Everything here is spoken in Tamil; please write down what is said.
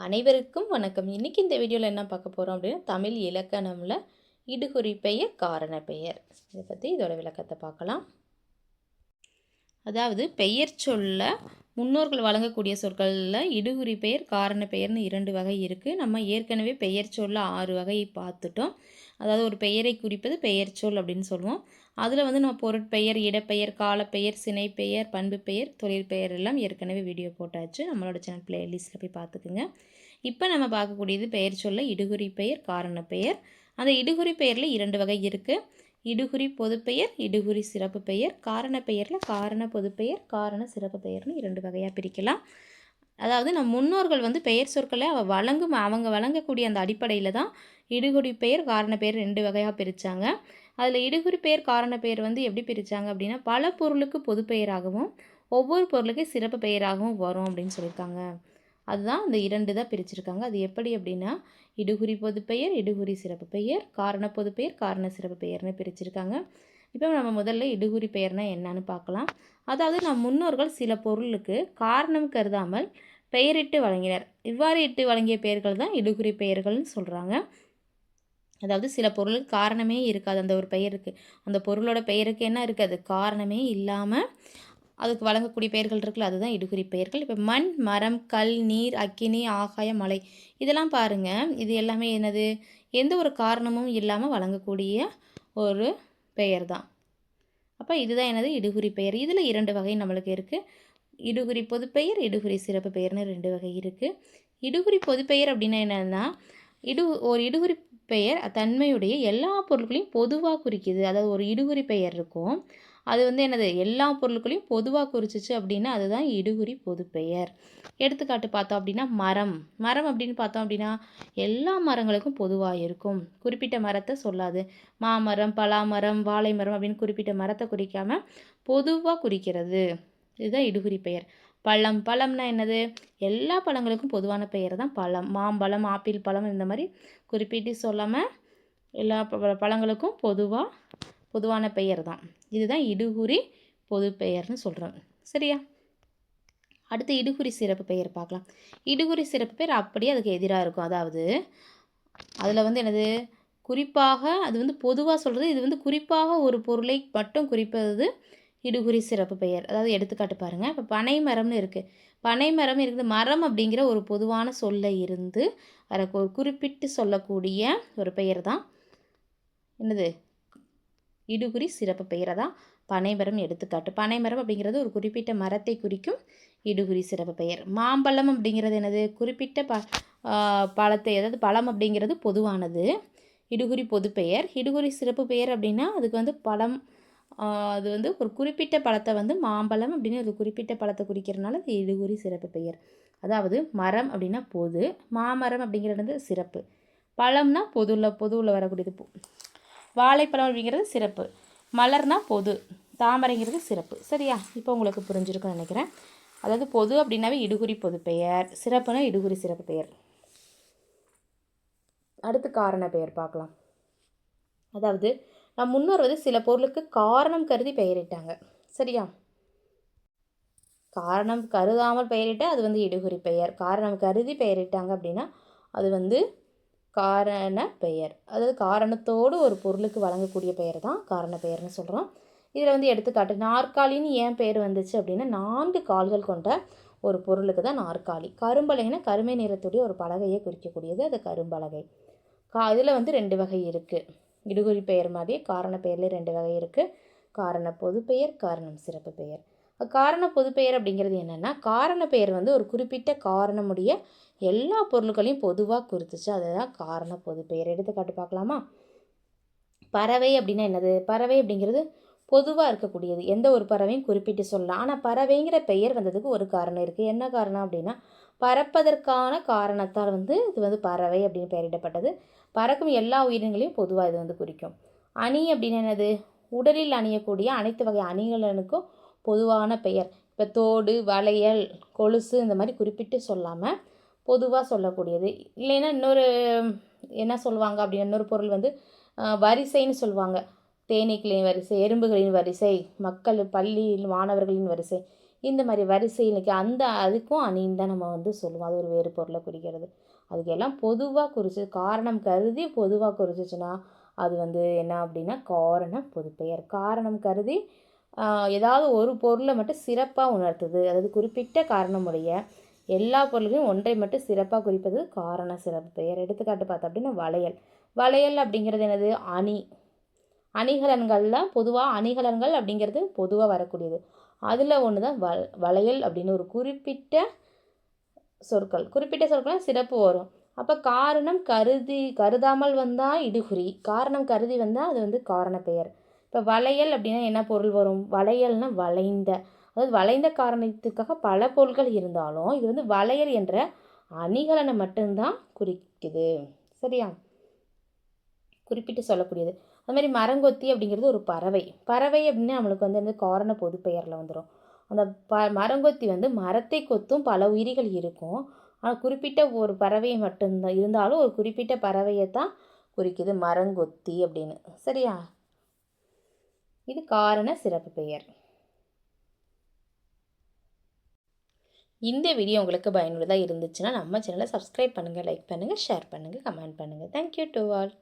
அனைவருக்கும் வணக்கம். இன்னைக்கு இந்த வீடியோவில் என்ன பார்க்க போகிறோம் அப்படின்னா, தமிழ் இலக்கணம்ல இடுகுறி பெயர், காரண பெயர் இதை பற்றி இதோட விளக்கத்தை பார்க்கலாம். அதாவது பெயர் சொல்ல முன்னோர்கள் வழங்கக்கூடிய சொற்களில் இடுகுறி பெயர், காரண பெயர்னு 2 வகை இருக்குது. நம்ம ஏற்கனவே பெயர் சொல்ல 6 வகையை பார்த்துட்டோம். அதாவது ஒரு பெயரை குறிப்பது பெயர் சொல் அப்படின்னு சொல்லுவோம். அதில் நம்ம பொருட்பெயர், இடப்பெயர், காலப்பெயர், சினைப்பெயர், பண்பு பெயர், தொழிற்பெயர் எல்லாம் ஏற்கனவே வீடியோ போட்டாச்சு. நம்மளோட சேனல் பிளேலிஸ்ட்டில் போய் பார்த்துக்குங்க. இப்போ நம்ம பார்க்கக்கூடியது பெயர் சொல்ல இடுகுறி பெயர், காரண பெயர். அந்த இடுகுறி பெயரில் 2 வகை இருக்குது. இடுகுறி பொதுப்பெயர், இடுகுறி சிறப்பு பெயர். காரண பெயரில் காரண பொதுப்பெயர், காரண சிறப்பு பெயர்னு 2 வகையாக பிரிக்கலாம். அதாவது நம் முன்னோர்கள் பெயர் சொற்களை அவங்க வழங்கக்கூடிய அந்த அடிப்படையில் தான் இடுகுறி பெயர், காரண பெயர் 2 வகையாக பிரித்தாங்க. அதில் இடுகுறி பெயர், காரண பெயர் எப்படி பிரித்தாங்க அப்படின்னா, பல பொருளுக்கு பொது பெயராகவும் ஒவ்வொரு பொருளுக்கு சிறப்பு பெயராகவும் வரும் அப்படின்னு சொல்லியிருக்காங்க. அதுதான் அந்த 2 தான் பிரிச்சிருக்காங்க. அது எப்படி அப்படின்னா, இடுகுறி பொதுப்பெயர், இடுகுறி சிறப்பு பெயர், காரண பொதுப்பெயர், காரண சிறப்பு பெயர்னு பிரிச்சிருக்காங்க. இப்போ நம்ம முதல்ல இடுகுறி பெயர்னா என்னன்னு பார்க்கலாம். அதாவது நம் முன்னோர்கள் சில பொருளுக்கு காரணம் கருதாமல் பெயரிட்டு வழங்கினர். இவ்வாறு இட்டு வழங்கிய பெயர்கள் தான் இடுகுறி பெயர்கள்னு சொல்கிறாங்க. அதாவது சில பொருளுக்கு காரணமே இருக்காது. அந்த ஒரு பெயருக்கு, அந்த பொருளோட பெயருக்கு என்ன இருக்காது, காரணமே இல்லாமல் அதுக்கு வழங்கக்கூடிய பெயர்கள் இருக்குல்ல, அதுதான் இடுகுறி பெயர்கள். இப்போ மண், மரம், கல், நீர், அக்கினி, ஆகாயம், மலை இதெல்லாம் பாருங்கள். இது எல்லாமே என்னது, எந்த ஒரு காரணமும் இல்லாமல் வழங்கக்கூடிய ஒரு பெயர் தான். அப்போ இதுதான் என்னது, இடுகுறி பெயர். இதில் 2 வகை நம்மளுக்கு இருக்குது. இடுகுறி பொதுப்பெயர், இடுகுறி சிறப்பு பெயர்னு 2 வகை இருக்குது. இடுகுறி பொதுப்பெயர் அப்படின்னா என்னன்னா, ஒரு இடுகுறி பெயர் தன்மையுடைய எல்லா பொருட்களையும் பொதுவாக குறிக்குது. அதாவது ஒரு இடுகுறி பெயர் இருக்கும், அது என்னது, எல்லா பொருட்களையும் பொதுவாக குறிச்சிச்சு அப்படின்னா அதுதான் இடுகுறி பொதுப்பெயர். எடுத்துக்காட்டு பார்த்தோம் அப்படின்னா, மரம். மரம் அப்படின்னு பார்த்தோம் அப்படின்னா எல்லா மரங்களுக்கும் பொதுவாக இருக்கும். குறிப்பிட்ட மரத்தை சொல்லாது. மாமரம், பலாமரம், வாழை மரம் அப்படின்னு குறிப்பிட்ட மரத்தை குறிக்காமல் பொதுவாக குறிக்கிறது. இதுதான் இடுகுறி பெயர். பழம். பழம்னா என்னது, எல்லா பழங்களுக்கும் பொதுவான பெயர் தான் பழம். மாம்பழம், ஆப்பிள் பழம் இந்த மாதிரி குறிப்பிட்டு சொல்லாமல் எல்லா பழங்களுக்கும் பொதுவான பெயர் தான். இதுதான் இடுகுறி பொது பெயர்னு சொல்கிறோம். சரியா? அடுத்து இடுகுறி சிறப்பு பெயர் பார்க்கலாம். இடுகுறி சிறப்பு பெயர் அப்படியே அதுக்கு எதிராக இருக்கும். அதாவது அதில் என்னது, குறிப்பாக அது பொதுவாக சொல்கிறது. இது குறிப்பாக ஒரு பொருளை மட்டும் குறிப்பது இடுகுறி சிறப்பு பெயர். அதாவது எடுத்துக்காட்டு பாருங்கள். இப்போ பனை மரம்னு இருக்குது. பனை மரம் இருக்குது. மரம் அப்படிங்கிற ஒரு பொதுவான சொல்ல இருந்து ஒரு குறிப்பிட்டு சொல்லக்கூடிய ஒரு பெயர் தான் என்னது, இடுகுறி சிறப்பு பெயரை தான் பனைமரம் எடுத்துக்காட்டு. பனைமரம் அப்படிங்கிறது ஒரு குறிப்பிட்ட மரத்தை குறிக்கும் இடுகுறி சிறப்பு பெயர். மாம்பழம் அப்படிங்கிறது என்னது, குறிப்பிட்ட பழத்தை, அதாவது பழம் அப்படிங்கிறது பொதுவானது, இடுகுறி பொது பெயர். இடுகுறி சிறப்பு பெயர் அப்படின்னா அதுக்கு பழம், அது ஒரு குறிப்பிட்ட பழத்தை மாம்பழம் அப்படின்னு ஒரு குறிப்பிட்ட பழத்தை குறிக்கிறதுனால அது இடுகுறி சிறப்பு பெயர். அதாவது மரம் அப்படின்னா பொது, மாமரம் அப்படிங்கிறது சிறப்பு, பழம்னா பொதுவில் வரக்கூடியது. வாழைப்பழம் அப்படிங்கிறது சிறப்பு, மலர்னா பொது, தாமரைங்கிறது சிறப்பு. சரியா? இப்போ உங்களுக்கு புரிஞ்சிருக்குன்னு நினைக்கிறேன். அதாவது பொது அப்படின்னாவே இடுகுறி பொது பெயர், சிறப்புனா இடுகுறி சிறப்பு பெயர். அடுத்து காரண பெயர் பார்க்கலாம். அதாவது நம் முன்னோர் சில பொருளுக்கு காரணம் கருதி பெயரிட்டாங்க. சரியா? காரணம் கருதாமல் பெயரிட்ட அது இடுகுறி பெயர். காரணம் கருதி பெயரிட்டாங்க அப்படின்னா அது காரண பெயர். அதாவது காரணத்தோடு ஒரு பொருளுக்கு வழங்கக்கூடிய பெயர் தான் காரண பெயர்னு சொல்கிறோம். இதில் எடுத்துக்காட்டு, நாற்காலின்னு ஏன் பெயர் வந்துச்சு அப்படின்னா 4 கால்கள் கொண்ட ஒரு பொருளுக்கு தான் நாற்காலி. கரும்பலகைன்னா கருமை நிறத்துடைய ஒரு பலகையை குறிக்கக்கூடியது, அது கரும்பலகை. இதில் 2 வகை இருக்குது. இடுகுறி பெயர் மாதிரி காரண பெயரில் 2 வகை இருக்குது. காரண பொது பெயர், காரணம் சிறப்பு பெயர். காரண பொது பெயர் அப்படிங்கிறது என்னென்னா, காரண பெயர் ஒரு குறிப்பிட்ட காரணமுடைய எல்லா பொருட்களையும் பொதுவாக குறித்துச்சு, அதுதான் காரண பொது பெயர். எடுத்துக்காட்டு பார்க்கலாமா? பறவை அப்படின்னா என்னது, பறவை அப்படிங்கிறது பொதுவாக இருக்கக்கூடியது, எந்த ஒரு பறவையும் குறிப்பிட்டு சொல்லலாம். ஆனால் பறவைங்கிற பெயர் வந்ததுக்கு ஒரு காரணம் இருக்குது. என்ன காரணம் அப்படின்னா, பறப்பதற்கான காரணத்தால் இது பறவை அப்படின்னு பெயரிடப்பட்டது. பறக்கும் எல்லா உயிரினங்களையும் பொதுவாக இது குறிக்கும். அணி அப்படின்னு என்னது, உடலில் அணியக்கூடிய அனைத்து வகை அணிகளுக்கும் பொதுவான பெயர். இப்போ தோடு, வளையல், கொலுசு இந்த மாதிரி குறிப்பிட்டு சொல்லாமல் பொதுவாக சொல்லக்கூடியது. இல்லைன்னா இன்னொரு என்ன சொல்லுவாங்க அப்படின்னா, இன்னொரு பொருள் வரிசைன்னு சொல்லுவாங்க. தேனீக்களின் வரிசை, எறும்புகளின் வரிசை, மக்கள், பள்ளி மாணவர்களின் வரிசை, இந்த மாதிரி வரிசையிலுக்கு அந்த அதுக்கும் அணின்னு தான் நம்ம வந்து சொல்லுவோம். அது ஒரு வேறு பொருளை குறிக்கிறது. அதுக்கெல்லாம் பொதுவாக குறித்து காரணம் கருதி பொதுவாக குறிச்சிச்சுன்னா அது வந்து என்ன அப்படின்னா காரண பொதுப்பெயர். காரணம் கருதி ஏதாவது ஒரு பொருளை மட்டும் சிறப்பாக உணர்த்துது, அதாவது குறிப்பிட்ட காரணமுடைய எல்லா பொருள்களையும் ஒன்றை மட்டும் சிறப்பாக குறிப்பது காரண சிறப்பு பெயர். எடுத்துக்காட்டு பார்த்தோம் அப்படின்னா வளையல். வளையல் அப்படிங்கிறது என்னது? அணி. அணிகலன்கள்லாம் பொதுவாக அணிகலன்கள் அப்படிங்கிறது பொதுவாக வரக்கூடியது. அதில் ஒன்று தான் வளையல் அப்படின்னு ஒரு குறிப்பிட்ட சொற்கள் சிறப்பு வரும். அப்போ காரணம் கருதாமல் வந்தால் இடுகுறி, காரணம் கருதி வந்தால் அது வந்து காரண பெயர். இப்போ வளையல் அப்படின்னா என்ன பொருள் வரும்? வளையல்னா வளைந்த, அதாவது வளைந்த காரணத்துக்காக பல பொருட்கள் இருந்தாலும் இது வந்து வளையல் என்ற அணிகலனை மட்டும்தான் குறிக்குது. சரியா? குறிப்பிட்டு சொல்லக்கூடியது. அது மாதிரி மரங்கொத்தி அப்படிங்கிறது ஒரு பறவை. பறவை அப்படின்னா நம்மளுக்கு வந்து காரண பொது பெயரில் வந்துடும். அந்த மரங்கொத்தி வந்து மரத்தை கொத்தும் பல உயிரிகள் இருக்கும். ஆனால் குறிப்பிட்ட ஒரு பறவையை மட்டும்தான் இருந்தாலும் ஒரு குறிப்பிட்ட பறவையை தான் குறிக்குது மரங்கொத்தி அப்படின்னு. சரியா? இது காரண சிறப்பு பெயர். இந்த வீடியோ உங்களுக்கு பயனுள்ளதாக இருந்துச்சுன்னா நம்ம சேனலை சப்ஸ்கிரைப் பண்ணுங்கள், லைக் பண்ணுங்கள், ஷேர் பண்ணுங்கள், கமெண்ட் பண்ணுங்கள். Thank you to all.